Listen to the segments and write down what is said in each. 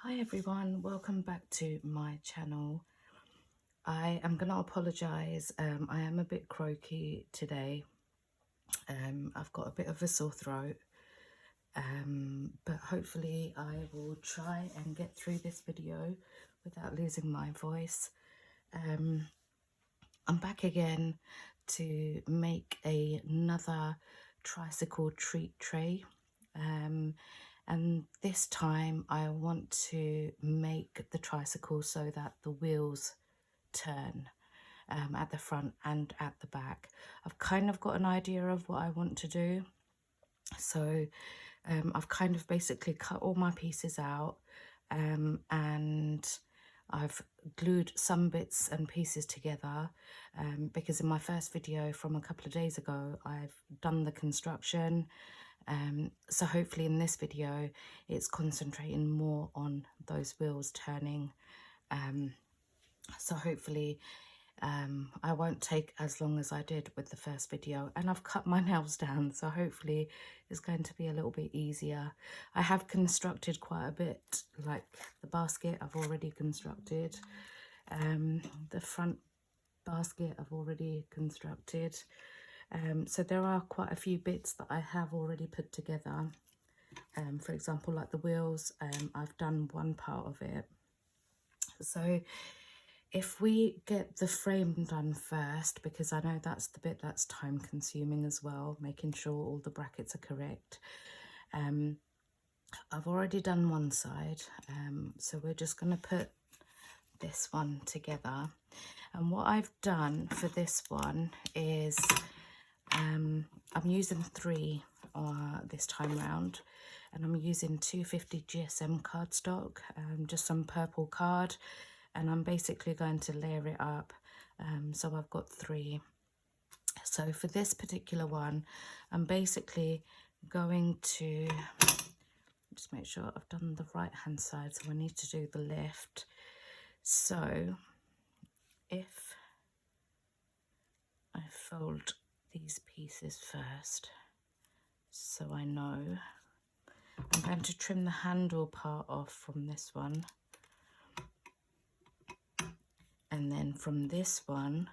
Hi everyone, welcome back to my channel. I am going to apologise, I am a bit croaky today. I've got a bit of a sore throat, but hopefully I will try and get through this video without losing my voice. I'm back again to make another tricycle treat tray. And this time I want to make the tricycle so that the wheels turn at the front and at the back. I've kind of got an idea of what I want to do. So I've kind of basically cut all my pieces out and I've glued some bits and pieces together because in my first video from a couple of days ago I've done the construction. So hopefully in this video it's concentrating more on those wheels turning. So hopefully I won't take as long as I did with the first video, and I've cut my nails down, so hopefully it's going to be a little bit easier. I have constructed quite a bit, like the basket I've already constructed, the front basket I've already constructed. So there are quite a few bits that I have already put together. For example, like the wheels, I've done one part of it. So if we get the frame done first, because I know that's the bit that's time consuming as well, making sure all the brackets are correct. I've already done one side, so we're just going to put this one together. And what I've done for this one is I'm using 3 this time round, and I'm using 250 GSM cardstock, just some purple card, and I'm basically going to layer it up. So I've got 3. So for this particular one, I'm basically going to just make sure I've done the right hand side, so I need to do the lift. So if I fold these pieces first, so I know, I'm going to trim the handle part off from this one, and then from this one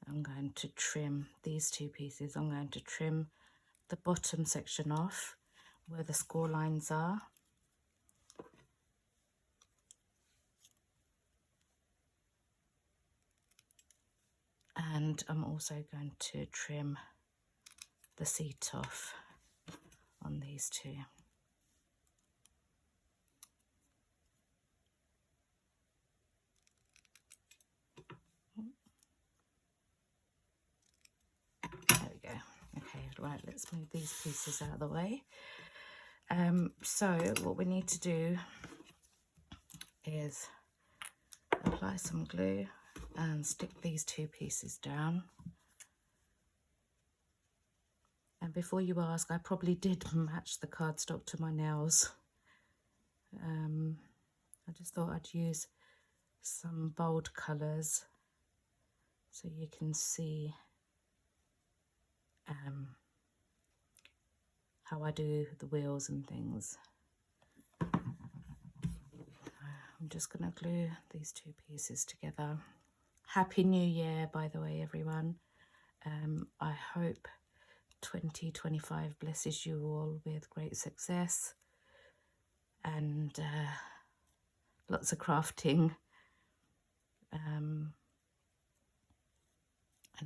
I'm going to trim these 2 pieces. I'm going to trim the bottom section off where the score lines are, and I'm also going to trim the seat off on these 2. There we go. Okay, right, let's move these pieces out of the way. So what we need to do is apply some glue and stick these 2 pieces down. And before you ask, I probably did match the cardstock to my nails. I just thought I'd use some bold colours so you can see how I do the wheels and things. I'm just going to glue these 2 pieces together. Happy New Year, by the way, everyone. I hope 2025 blesses you all with great success and lots of crafting. And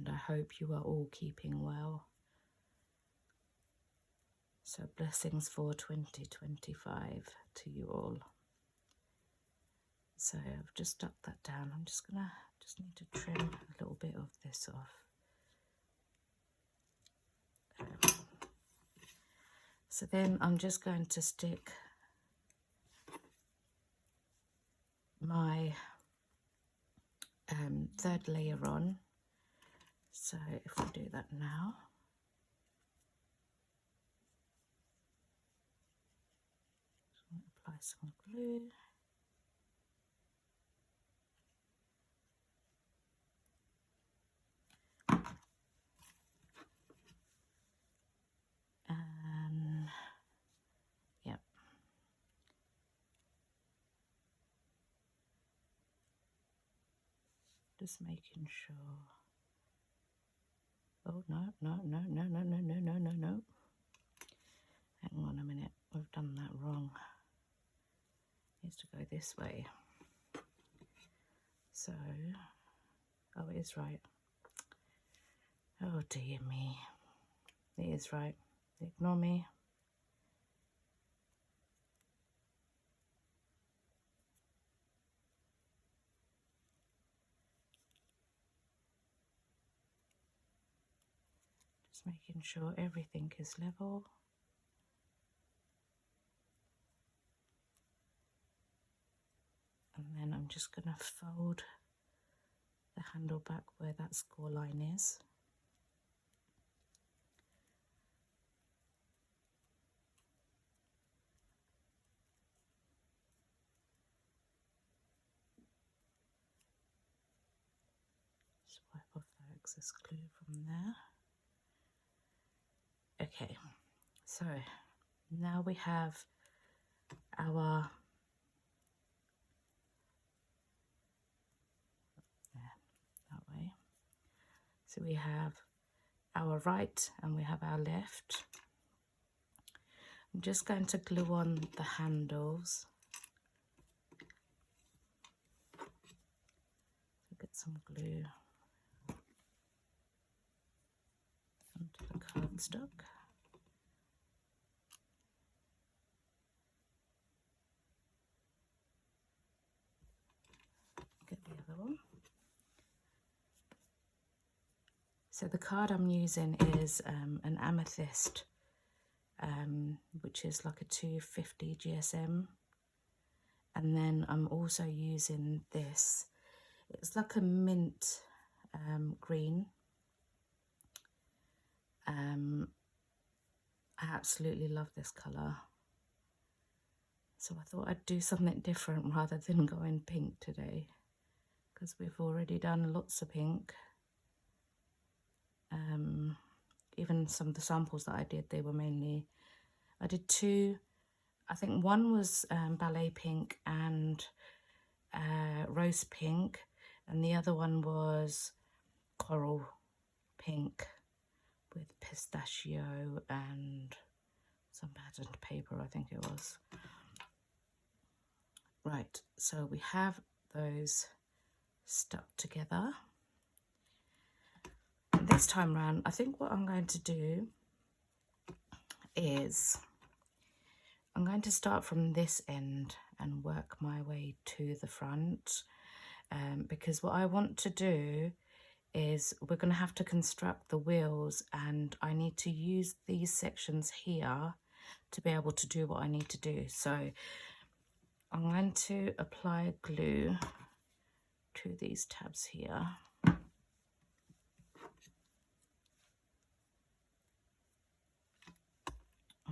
I hope you are all keeping well. So blessings for 2025 to you all. So I've just stuck that down. I'm just need to trim a little bit of this off. So then I'm just going to stick my 3rd layer on. So if we do that now, apply some glue. And yep. Just making sure. Oh, no, no, no, no, no, no, no, no, no, no. Hang on a minute, we've done that wrong. It needs to go this way. So, oh, it is right. Oh dear me. It is right. Ignore me. Just making sure everything is level. And then I'm just going to fold the handle back where that score line is. Just wipe off the excess glue from there. Okay, so now we have our that way. So we have our right and we have our left. I'm just going to glue on the handles. So get some glue onto the cardstock. Get the other one. So the card I'm using is an amethyst, which is like a 250 GSM. And then I'm also using this. It's like a mint green. I absolutely love this colour. So I thought I'd do something different rather than go in pink today, because we've already done lots of pink. Even some of the samples that I did, they were mainly, I did two, I think one was ballet pink and rose pink, and the other one was coral pink with pistachio and some patterned paper, I think it was. Right, so we have those stuck together. This time round, I think what I'm going to do is I'm going to start from this end and work my way to the front, because what I want to do is we're going to have to construct the wheels, and I need to use these sections here to be able to do what I need to do. So I'm going to apply glue to these tabs here.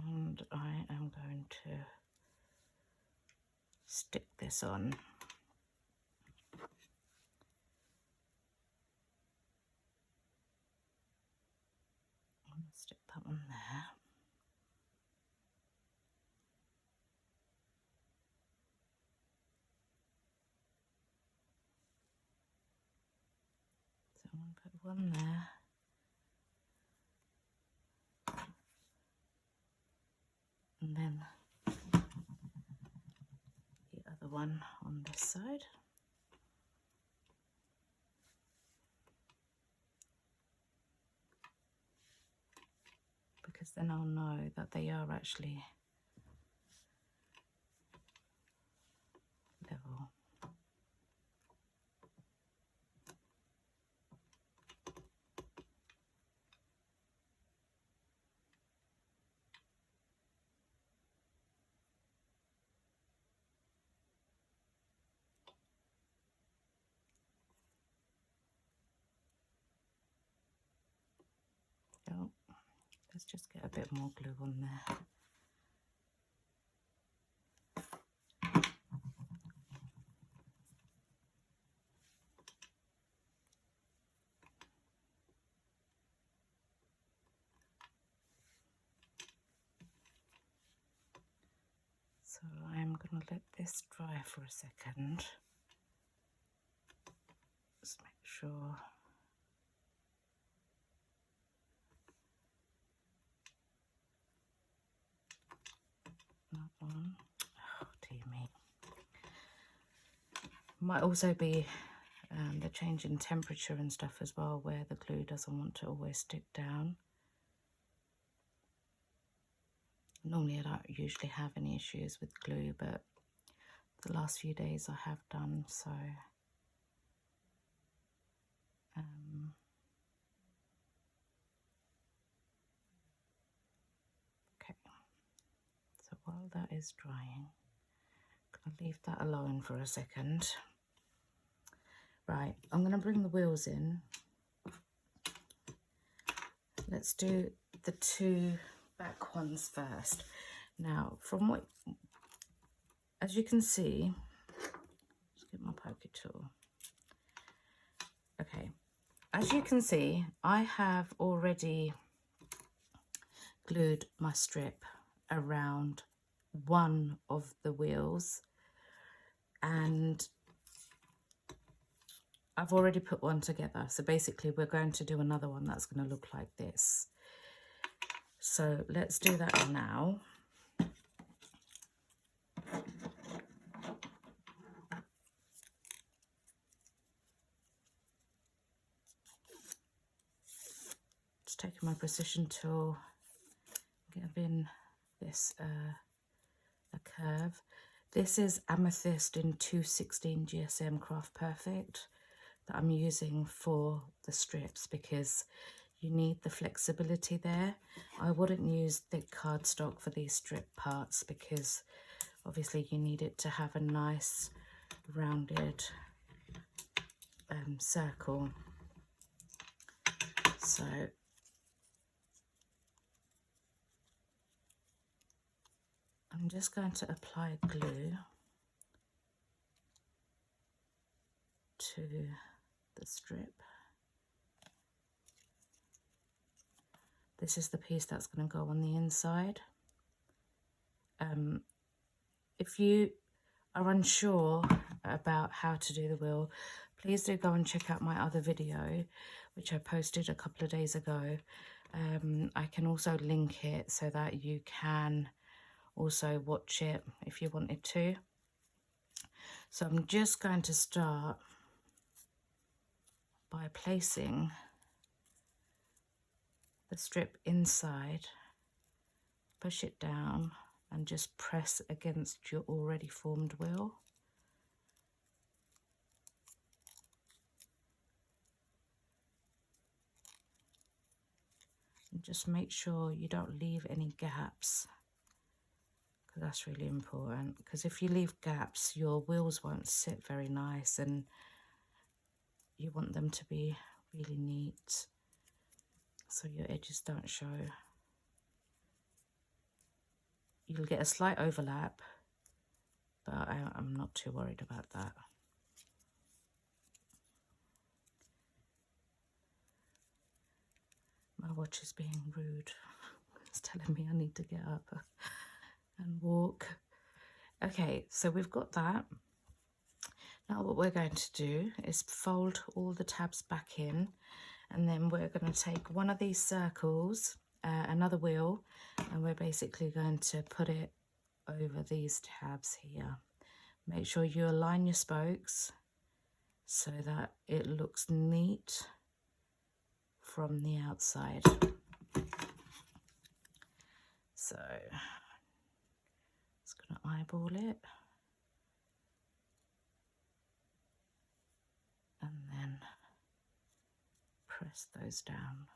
And I am going to stick this on. Stick that one there. So I'm going to put one there. And then the other one on this side. Because then I'll know that they are actually level. Oh, let's just get a bit more glue on there. So I'm going to let this dry for a second. Just make sure. That one. Oh, dear me. Might also be the change in temperature and stuff as well, where the glue doesn't want to always stick down. Normally I don't usually have any issues with glue, but the last few days I have done, so okay. So while that is drying, I'm gonna leave that alone for a second. Right, I'm gonna bring the wheels in. Let's do the two back ones first. Now, from what, as you can see, let's get my poker tool. Okay, as you can see, I have already glued my strip around one of the wheels, and I've already put one together. So basically we're going to do another one that's going to look like this. So let's do that now. Just taking my precision tool, giving this a curve. This is amethyst in 216 GSM Craft Perfect that I'm using for the strips because you need the flexibility there. I wouldn't use thick cardstock for these strip parts because obviously you need it to have a nice rounded circle. So I'm just going to apply glue to the strip. This is the piece that's going to go on the inside. If you are unsure about how to do the wheel, please do go and check out my other video, which I posted a couple of days ago. I can also link it so that you can also watch it if you wanted to. So I'm just going to start by placing the strip inside, push it down and just press against your already formed wheel. And just make sure you don't leave any gaps, because that's really important, because if you leave gaps your wheels won't sit very nice and you want them to be really neat so your edges don't show. You'll get a slight overlap, but I'm not too worried about that. My watch is being rude. It's telling me I need to get up and walk. Okay, so we've got that. Now what we're going to do is fold all the tabs back in, and then we're going to take one of these circles, another wheel, and we're basically going to put it over these tabs here. Make sure you align your spokes so that it looks neat from the outside. So just going to eyeball it and then press those down.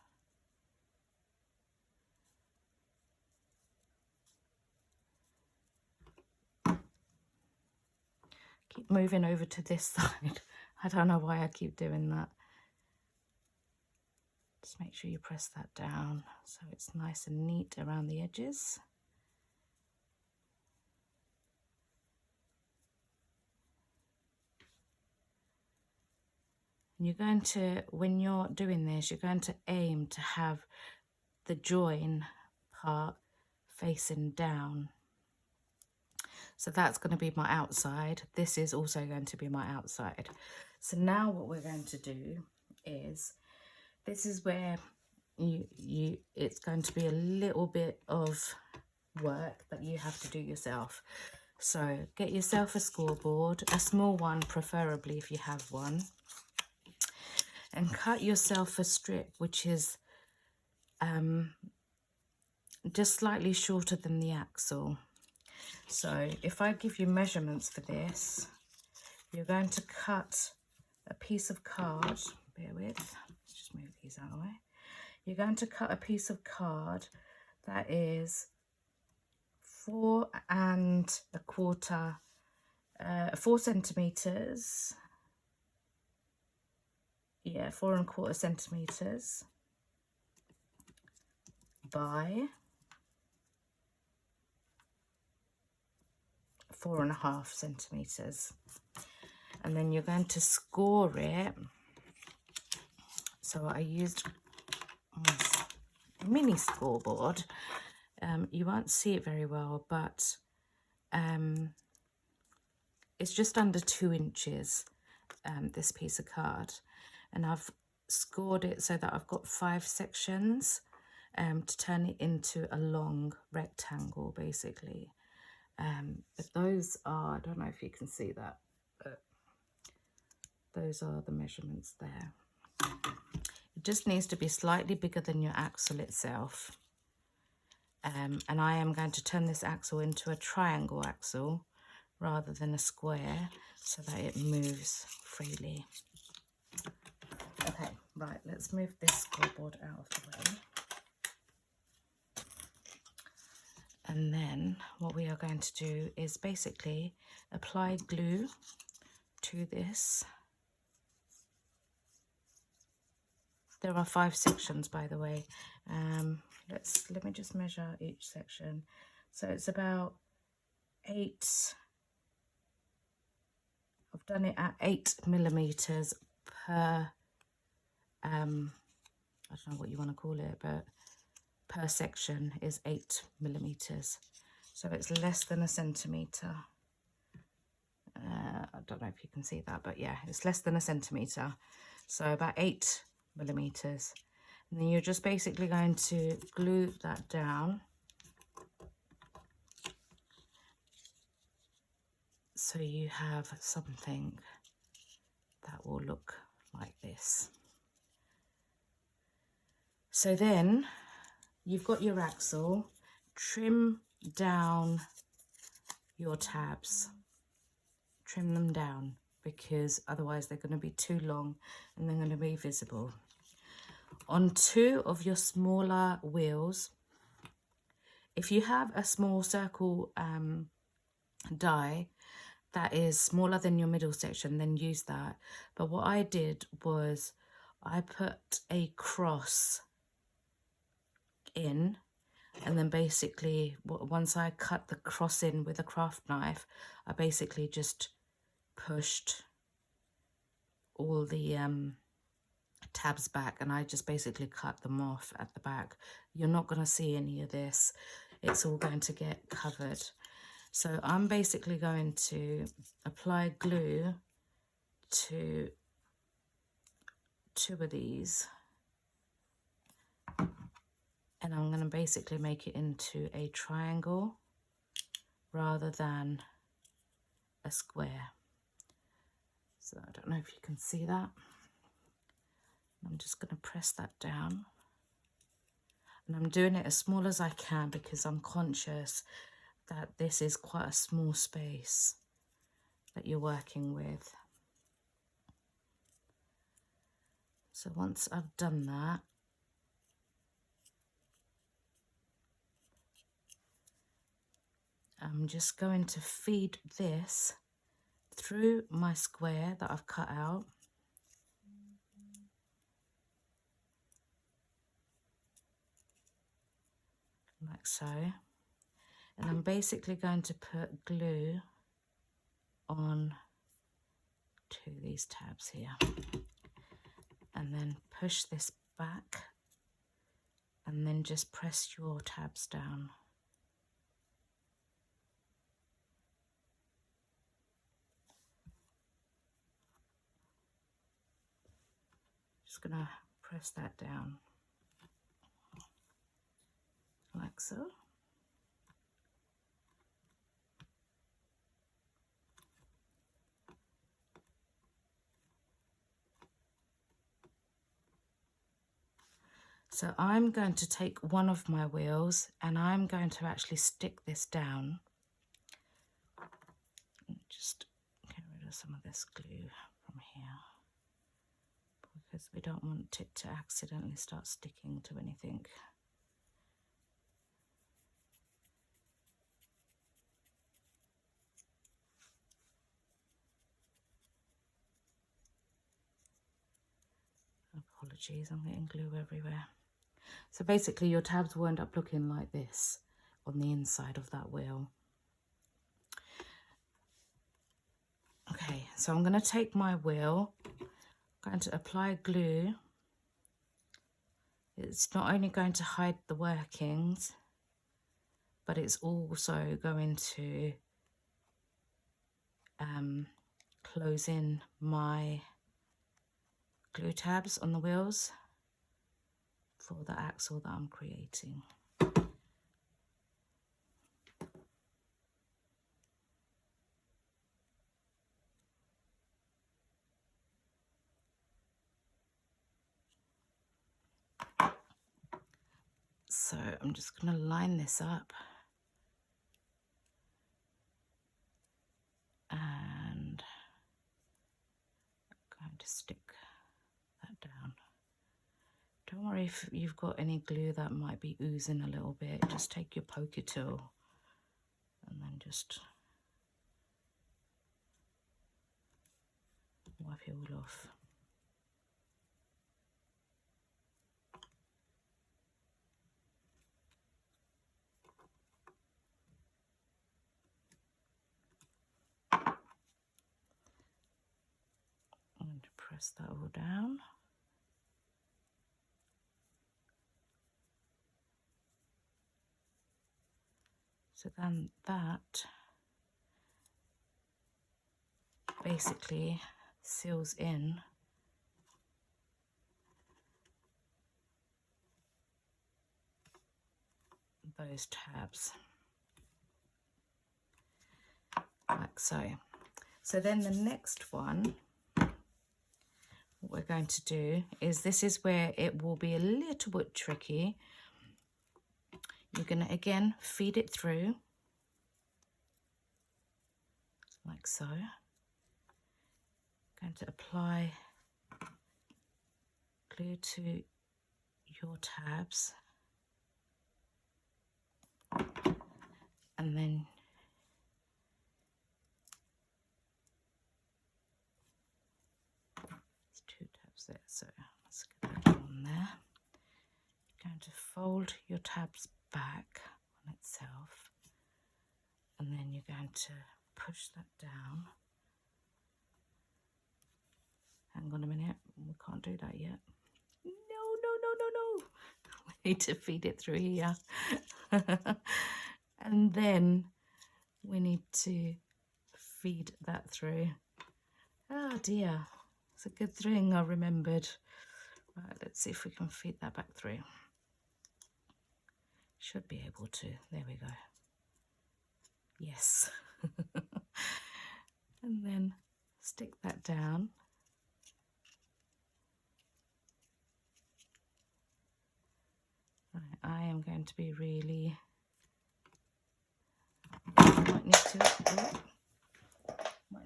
Keep moving over to this side. I don't know why I keep doing that. Just make sure you press that down so it's nice and neat around the edges. And you're going to, when you're doing this, you're going to aim to have the join part facing down. So that's going to be my outside. This is also going to be my outside. So now what we're going to do is, this is where it's going to be a little bit of work that you have to do yourself. So get yourself a scoreboard, a small one preferably if you have one, and cut yourself a strip which is just slightly shorter than the axle. So if I give you measurements for this, you're going to cut a piece of card, bear with, let's just move these out of the way. You're going to cut a piece of card that is 4 centimeters. Yeah, 4¼ centimeters by 4½ centimeters. And then you're going to score it. So I used my mini scoreboard. You won't see it very well, but it's just under 2 inches, this piece of card. And I've scored it so that I've got 5 sections to turn it into a long rectangle, basically. But those are, I don't know if you can see that, but those are the measurements there. It just needs to be slightly bigger than your axle itself. And I am going to turn this axle into a triangle axle rather than a square so that it moves freely. Okay, right, let's move this scoreboard out of the way. And then what we are going to do is basically apply glue to this. There are 5 sections, by the way. Let me just measure each section. So it's about 8. I've done it at 8 millimeters per. I don't know what you want to call it, but per section is 8 millimeters. So it's less than a centimeter. I don't know if you can see that, but yeah, it's less than a centimeter. So about 8 millimeters. And then you're just basically going to glue that down. So you have something that will look like this. So then you've got your axle, trim down your tabs, trim them down, because otherwise they're going to be too long and they're going to be visible. On 2 of your smaller wheels, if you have a small circle die that is smaller than your middle section, then use that. But what I did was I put a cross in, and then basically once I cut the cross in with a craft knife, I basically just pushed all the tabs back, and I just basically cut them off at the back. You're not going to see any of this, it's all going to get covered. So I'm basically going to apply glue to 2 of these, and I'm going to basically make it into a triangle rather than a square. So I don't know if you can see that. I'm just going to press that down. And I'm doing it as small as I can because I'm conscious that this is quite a small space that you're working with. So once I've done that, I'm just going to feed this through my square that I've cut out. Like so. And I'm basically going to put glue on to these tabs here. And then push this back and then just press your tabs down. just going to press that down like so. So I'm going to take one of my wheels and I'm going to actually stick this down. Just get rid of some of this glue from here, because we don't want it to accidentally start sticking to anything. Apologies, I'm getting glue everywhere. So basically your tabs will end up looking like this on the inside of that wheel. Okay, so I'm going to take my wheel, I'm going to apply glue. It's not only going to hide the workings, but it's also going to close in my glue tabs on the wheels for the axle that I'm creating. So I'm just going to line this up and I'm going to stick that down. Don't worry if you've got any glue that might be oozing a little bit, just take your poker tool and then just wipe it all off. I'm going to press that all down. So then that basically seals in those tabs, like so. So then the next one, what we're going to do is, this is where it will be a little bit tricky. You're going to again feed it through like so. Going to apply glue to your tabs and then there's 2 tabs there, so let's get that on there. You're going to fold your tabs back on itself and then you're going to push that down. Hang on a minute, we can't do that yet. No. We need to feed it through here. And then we need to feed that through. Oh dear, it's a good thing I remembered. Right, let's see if we can feed that back through. Should be able to, there we go. Yes. And then stick that down. Right, I am going to be really, might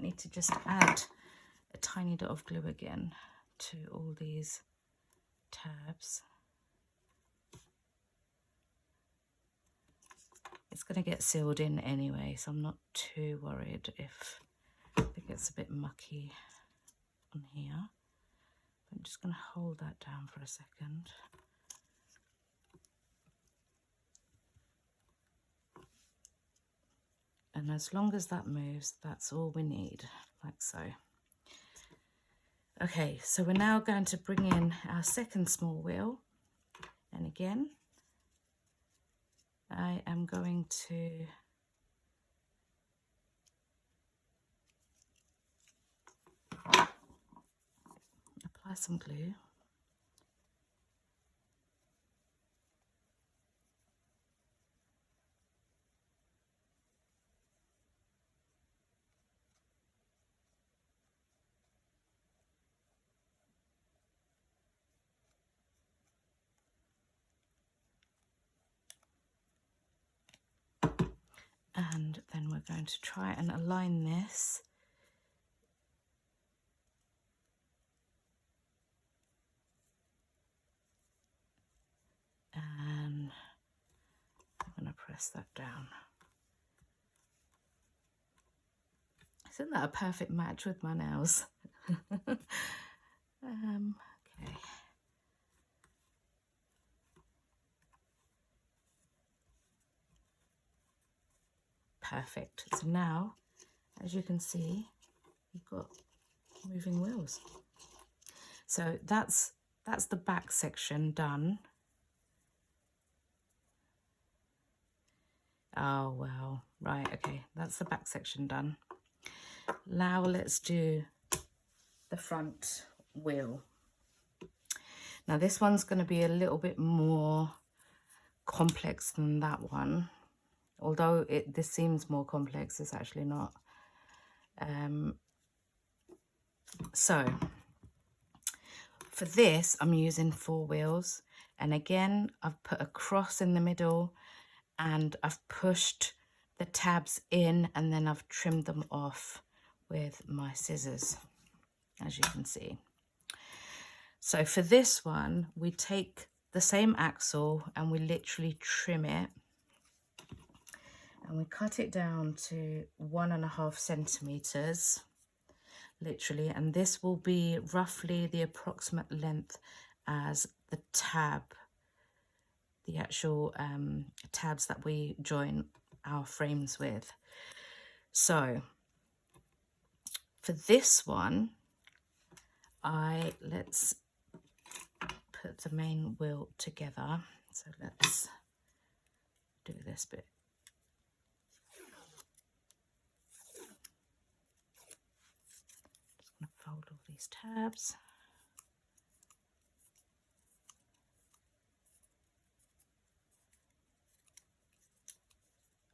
need to just add a tiny dot of glue again to all these tabs. It's going to get sealed in anyway, so I'm not too worried if it gets a bit mucky on here. I'm just going to hold that down for a second. And as long as that moves, that's all we need, like so. Okay, so we're now going to bring in our second small wheel. And again, I am going to apply some glue. And then we're going to try and align this. And I'm going to press that down. Isn't that a perfect match with my nails? Okay. Perfect. So now, as you can see, you've got moving wheels. So that's the back section done. Oh wow, right, okay, that's the back section done. Now let's do the front wheel. Now this one's going to be a little bit more complex than that one, although this seems more complex, it's actually not. So for this I'm using 4 wheels, and again I've put a cross in the middle and I've pushed the tabs in, and then I've trimmed them off with my scissors, as you can see. So for this one, we take the same axle and we literally trim it, and we cut it down to 1.5 centimeters, literally, and this will be roughly the approximate length as the tab, the actual tabs that we join our frames with. So for this one, let's put the main wheel together. So let's do this bit. Just going to fold all these tabs.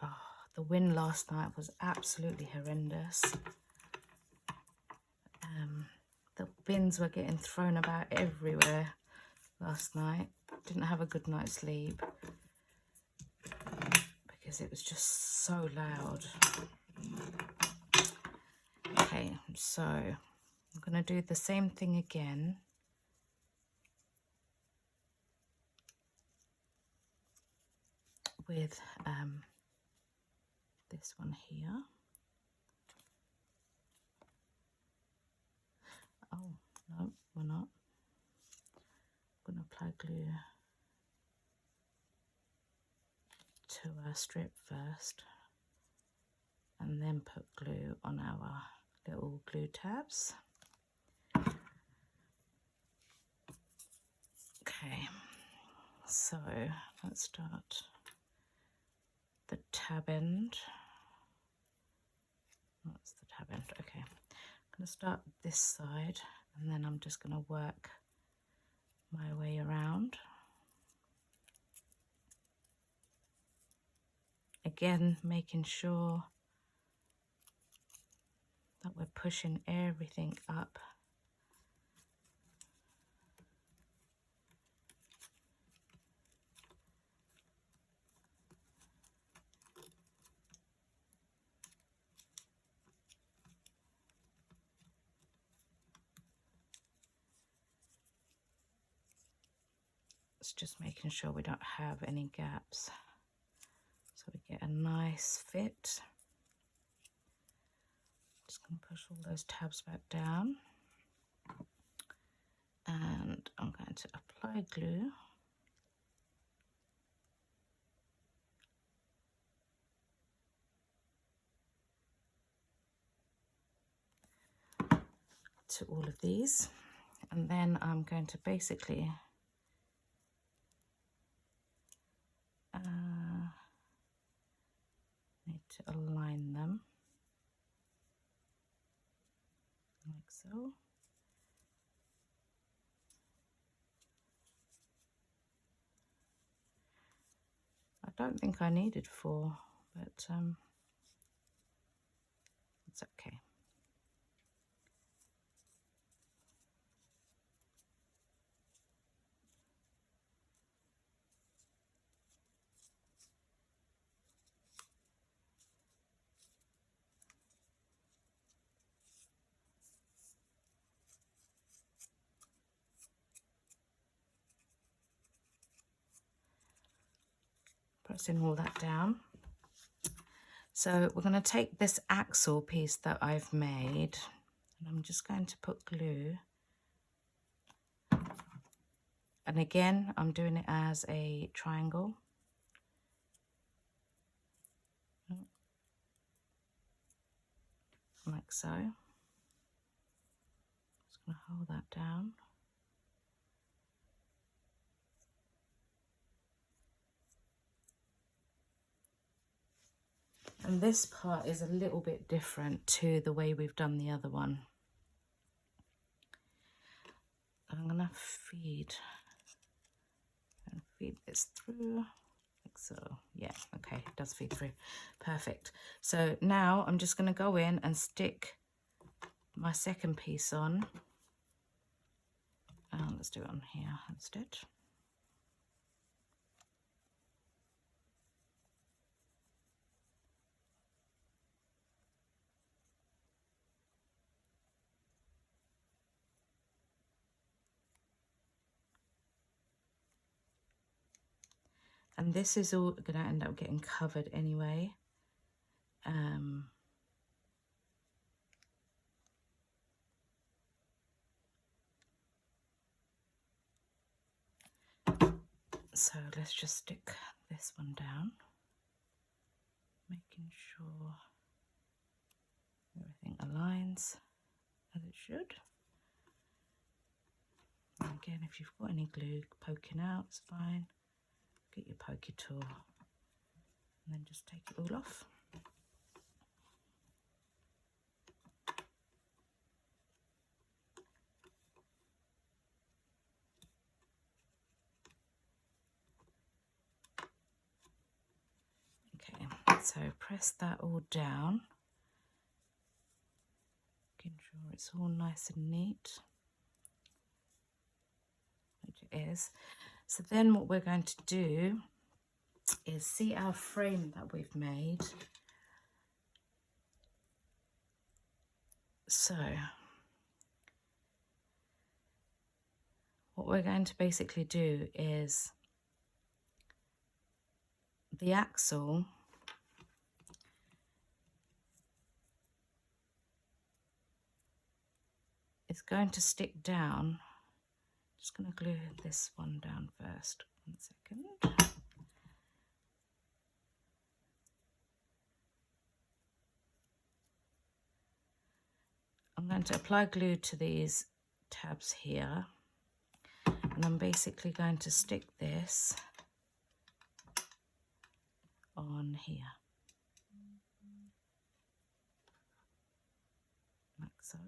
Oh, the wind last night was absolutely horrendous. The bins were getting thrown about everywhere last night. Didn't have a good night's sleep because it was just so loud. Okay, so I'm going to do the same thing again. With this one here. Oh, no, we're not. I'm going to apply glue to our strip first, and then put glue on our little glue tabs. Okay, so let's start the tab end. That's the tab end. Okay, I'm going to start this side, and then I'm just going to work my way around. Again, making sure that we're pushing everything up. It's just making sure we don't have any gaps, so we get a nice fit. Just going to push all those tabs back down, and I'm going to apply glue. To all of these, and then I'm going to basically need to align them like so. I don't think I needed 4, but it's okay. pressing all that down. So we're going to take this axle piece that I've made, and I'm just going to put glue. And again, I'm doing it as a triangle. Like so. Just going to hold that down. And this part is a little bit different to the way we've done the other one. I'm going to feed this through, like so. Yeah, okay, it does feed through. Perfect. So now I'm just going to go in and stick my second piece on. Let's do it on here instead. And this is all going to end up getting covered anyway. So let's just stick this one down, making sure everything aligns as it should. And again, if you've got any glue poking out, it's fine. Get your pokey tool and then just take it all off. Okay, so press that all down, making sure it's all nice and neat, which it is. So then what we're going to do is see our frame that we've made. So what we're going to basically do is the axle is going to stick down. Just going to glue this one down first. 1 second. I'm going to apply glue to these tabs here, and I'm basically going to stick this on here, like so.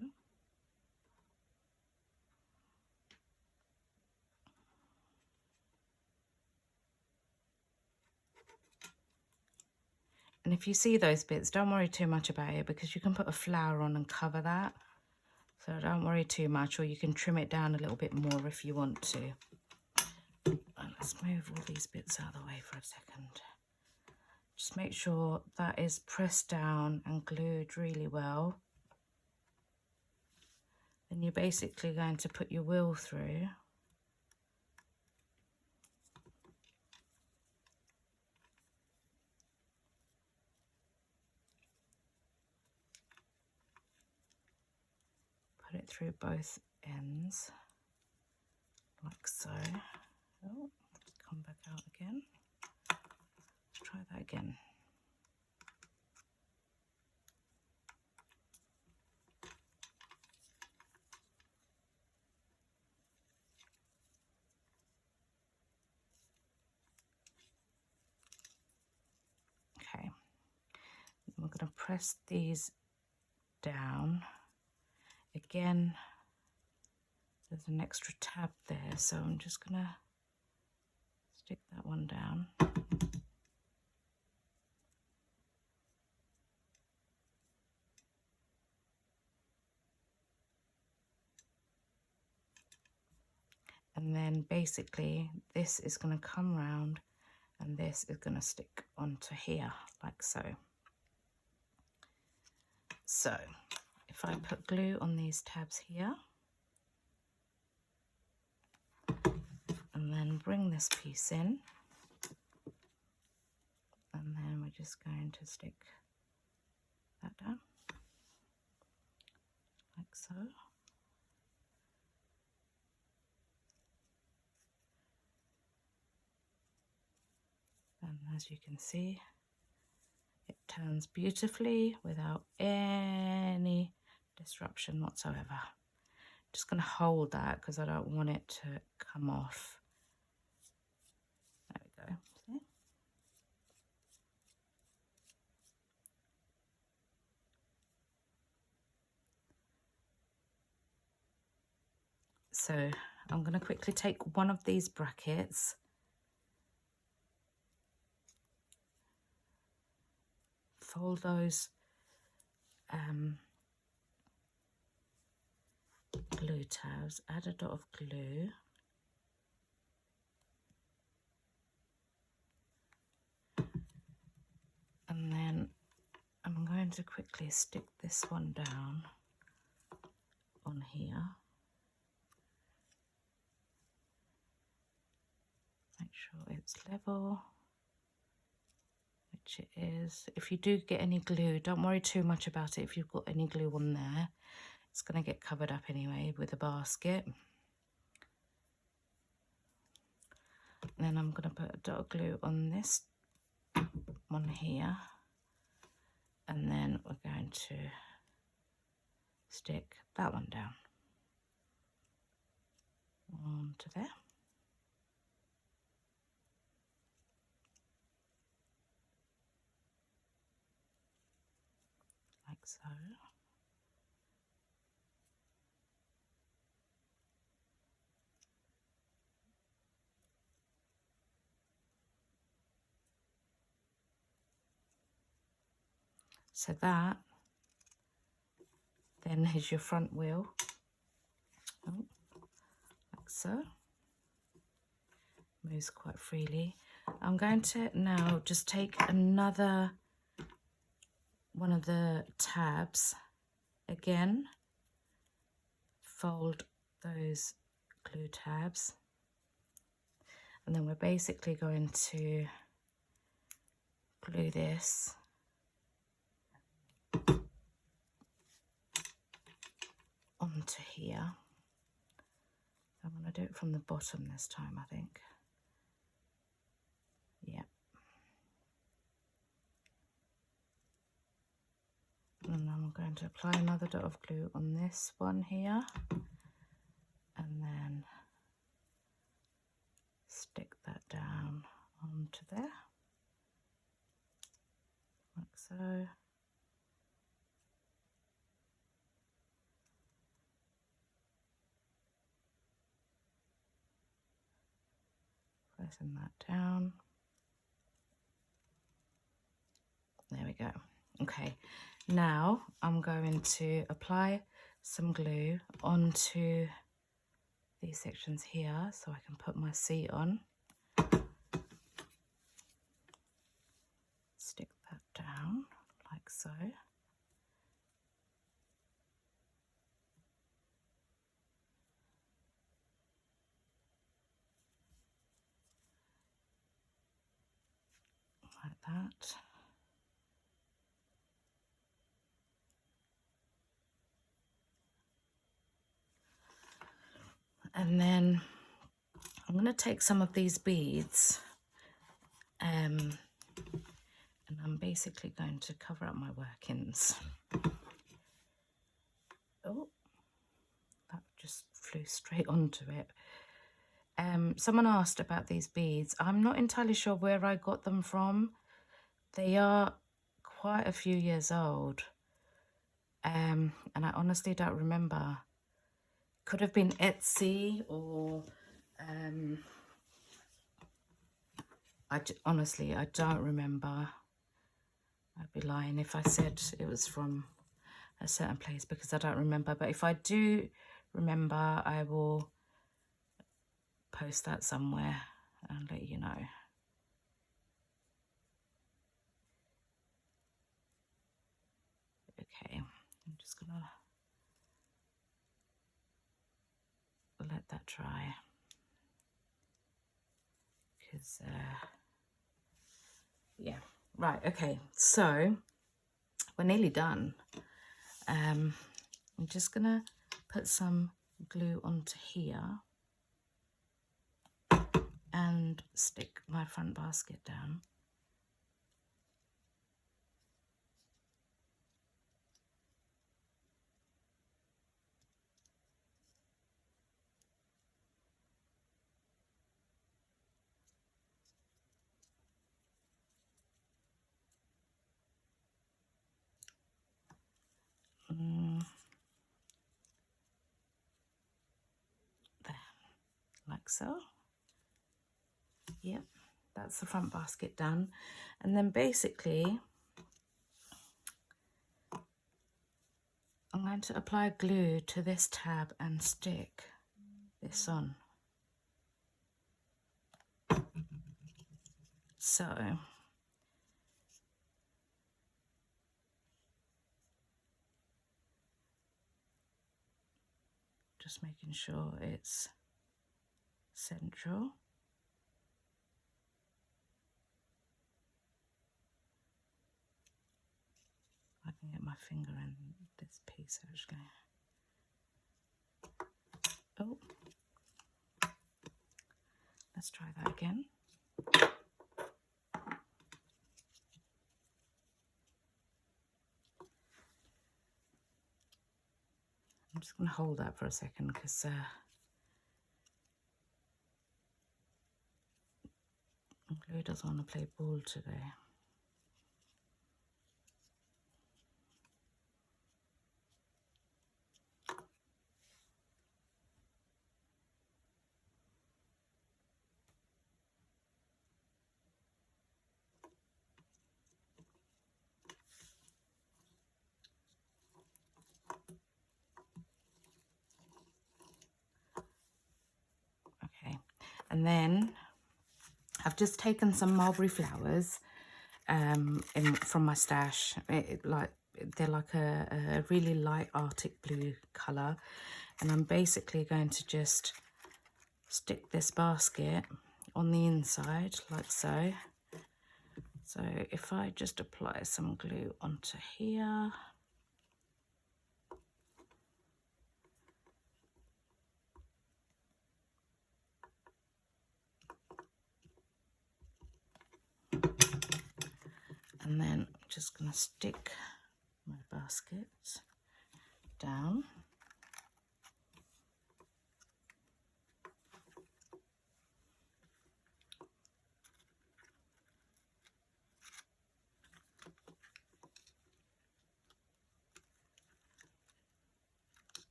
And if you see those bits, don't worry too much about it, because you can put a flower on and cover that. So don't worry too much, or you can trim it down a little bit more if you want to. And let's move all these bits out of the way for a second. Just make sure that is pressed down and glued really well. Then you're basically going to put your wheel through. Put it through both ends, like so. Oh, let's come back out again. Let's try that again. Okay, we're going to press these down. Again, there's an extra tab there, so I'm just going to stick that one down. And then basically this is going to come round and this is going to stick onto here, like so. So if I put glue on these tabs here and then bring this piece in, just going to stick that down like so. And as you can see, it turns beautifully without any disruption whatsoever. Just going to hold that because I don't want it to come off. There we go. See? So I'm going to quickly take one of these brackets, fold those glue tabs, add a dot of glue, and then I'm going to quickly stick this one down on here. Make sure it's level, which it is. If you do get any glue, don't worry too much about it. If you've got any glue on there, it's going to get covered up anyway with a basket. And then I'm going to put a dot of glue on this one here, and then we're going to stick that one down onto there. Like so. So that then is your front wheel, like so. Moves quite freely. I'm going to now just take another one of the tabs again, fold those glue tabs, and then we're basically going to glue this onto here. I'm going to do it from the bottom this time, I think. Yeah. And I'm going to apply another dot of glue on this one here, and then stick that down onto there, like so. Pressing that down. There we go. Okay, now I'm going to apply some glue onto these sections here so I can put my seat on. Stick that down like so. Like that. And then I'm going to take some of these beads and I'm basically going to cover up my workings. Oh, that just flew straight onto it. Someone asked about these beads. I'm not entirely sure where I got them from. They are quite a few years old. And I honestly don't remember. Could have been Etsy or honestly, I don't remember. I'd be lying if I said it was from a certain place because I don't remember. But if I do remember, I will post that somewhere and let you know. Okay, I'm just gonna let that dry because yeah, Right, okay, so we're nearly done. I'm just gonna put some glue onto here and stick my front basket down. There, like so. Yep, that's the front basket done. And then basically I'm going to apply glue to this tab and stick this on. So just making sure it's central. I can get my finger in this piece actually. Oh, let's try that again. I'm just going to hold that for a second because glue doesn't want to play ball today. Okay, and then I've just taken some mulberry flowers from my stash. They're like a really light Arctic blue colour, and I'm basically going to just stick this basket on the inside like so. So if I just apply some glue onto here, and then I'm just going to stick my basket down.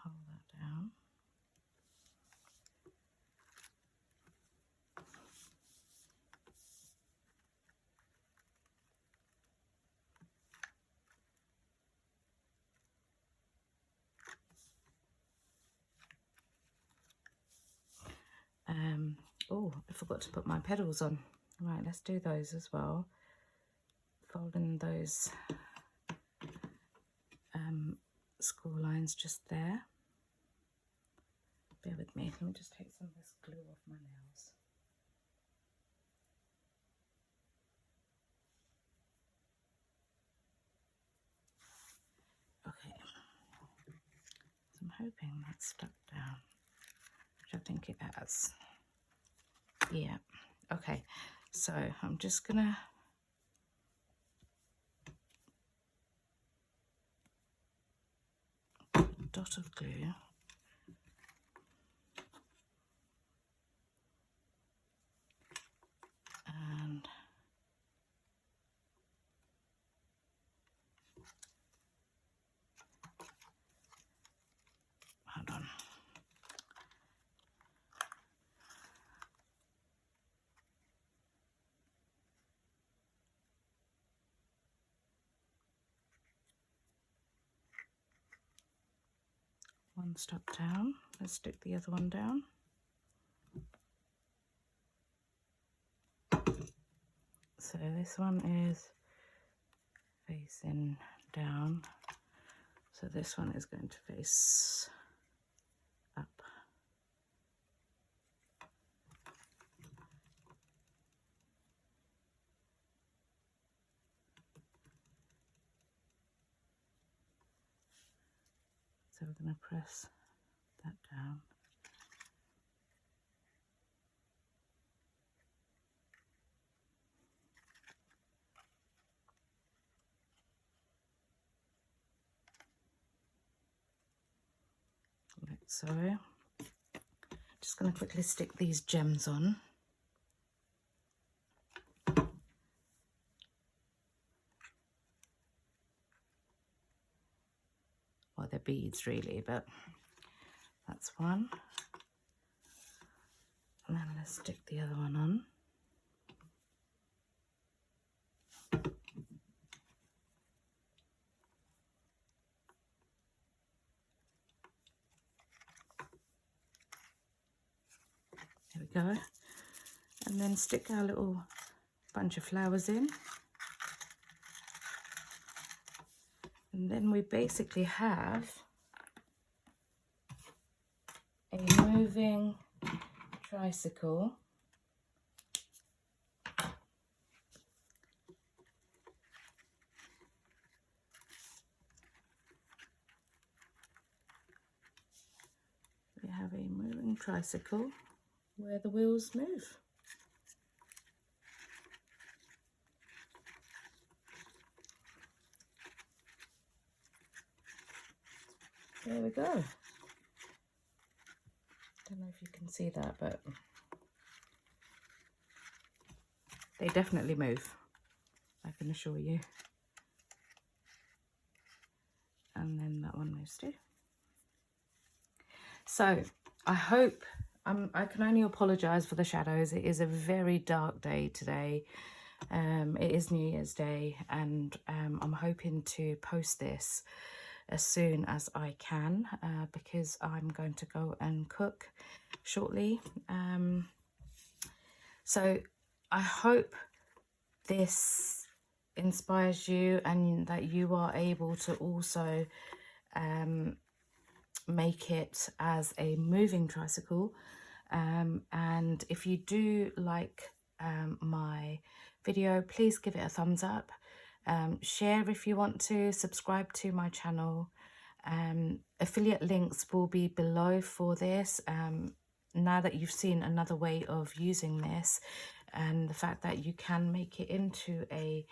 Hold that down. Oh, I forgot to put my pedals on. Right, let's do those as well. Folding those score lines just there. Bear with me, let me just take some of this glue off my nails. Okay, so I'm hoping that's stuck down, which I think it has. Yeah, okay, so I'm just gonna put a dot of glue and hold on. One stuck down, let's stick the other one down. So this one is facing down, so this one is going to face up. So we're going to press that down. Like so. Just going to quickly stick these gems on. Well, they're beads really, but that's one. And then let's stick the other one on. There we go. And then stick our little bunch of flowers in. And then we basically have a moving tricycle. We have a moving tricycle where the wheels move. There we go. Don't know if you can see that, but they definitely move, I can assure you. And then that one moves too. So I hope, I can only apologise for the shadows. It is a very dark day today. It is New Year's Day, and I'm hoping to post this as soon as I can because I'm going to go and cook shortly. So I hope this inspires you and that you are able to also make it as a moving tricycle. And if you do like my video, please give it a thumbs up. Share if you want to, subscribe to my channel. Affiliate links will be below for this. Now that you've seen another way of using this and the fact that you can make it into a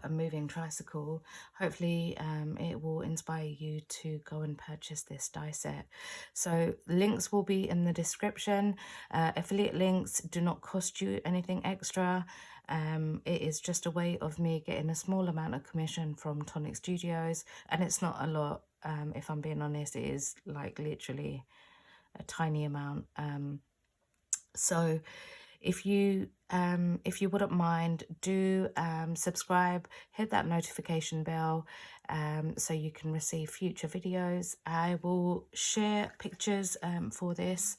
moving tricycle, hopefully it will inspire you to go and purchase this die set. So links will be in the description. Affiliate links do not cost you anything extra. It is just a way of me getting a small amount of commission from Tonic Studios, and it's not a lot. If I'm being honest, it is like literally a tiny amount. So if you wouldn't mind, do subscribe, hit that notification bell so you can receive future videos. I will share pictures for this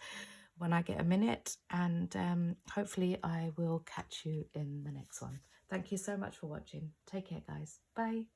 when I get a minute, and hopefully I will catch you in the next one. Thank you so much for watching. Take care, guys. Bye.